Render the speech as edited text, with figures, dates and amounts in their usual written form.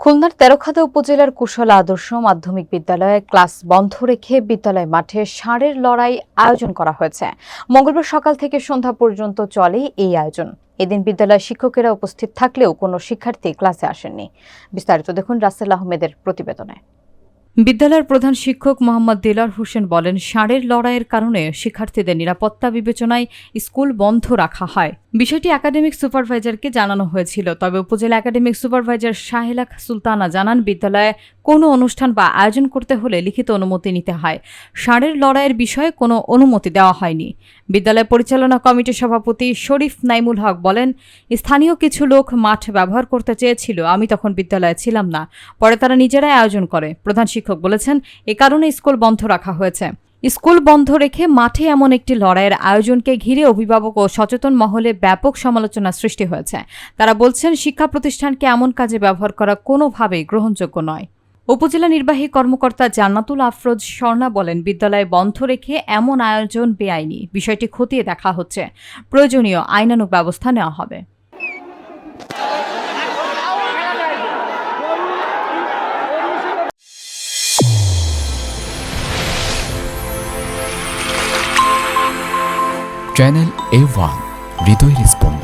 খুলনার তেরখাদা উপজেলার কুশলা আদর্শ মাধ্যমিক বিদ্যালয়ে ক্লাস বন্ধ রেখে বিদ্যালয় মাঠে ষাঁড়ের লড়াই আয়োজন করা হয়েছে। মঙ্গলবার সকাল থেকে সন্ধ্যা পর্যন্ত চলে এই আয়োজন। এদিন বিদ্যালয়ের শিক্ষকেরা উপস্থিত থাকলেও কোনো শিক্ষার্থী ক্লাসে আসেননি। বিস্তারিত দেখুন রাসেল আহমেদের প্রতিবেদনে। বিদ্যালয়ের প্রধান শিক্ষক মোহাম্মদ দিলার হোসেন বলেন, ষাঁড়ের লড়াইয়ের কারণে শিক্ষার্থীদের নিরাপত্তা বিবেচনায় স্কুল বন্ধ রাখা হয়। বিষয়টি একাডেমিক সুপারভাইজারকে জানানো হয়েছিল, তবে উপজেলা একাডেমিক সুপারভাইজার শাহেলা সুলতানা জানান, বিদ্যালয়ে কোনো অনুষ্ঠান বা আয়োজন করতে হলে লিখিত অনুমতি নিতে হয়। ষাঁড়ের লড়াইয়ের বিষয়ে কোনো অনুমতি দেওয়া হয়নি। বিদ্যালয় পরিচালনা কমিটির সভাপতি শরীফ নাইমুল হক বলেন, স্থানীয় কিছু লোক মাঠ ব্যবহার করতে চেয়েছিল, আমি তখন বিদ্যালয়ে ছিলাম না। পরে তারা নিজেরাই আয়োজন করে। প্রধান শিক্ষক বলেছেন, এ কারণে স্কুল বন্ধ রাখা হয়েছে। স্কুল বন্ধ রেখে মাঠে এমন একটি লড়াইয়ের আয়োজনকে ঘিরে অভিভাবক ও সচেতন মহলে ব্যাপক সমালোচনা সৃষ্টি হয়েছে। তারা বলছেন, শিক্ষা প্রতিষ্ঠানকে এমন কাজে ব্যবহার করা কোনোভাবেই গ্রহণযোগ্য নয়। উপজেলা নির্বাহী কর্মকর্তা জান্নাতুল আফরোজ স্বর্ণা বলেন, বিদ্যালয় বন্ধ রেখে এমন আয়োজন বেআইনি। বিষয়টি খতিয়ে দেখা হচ্ছে। প্রয়োজনীয় আইনানুগ ব্যবস্থা নেওয়া হবে। চ্যানেল A1 হৃদয়ের স্পন্দন।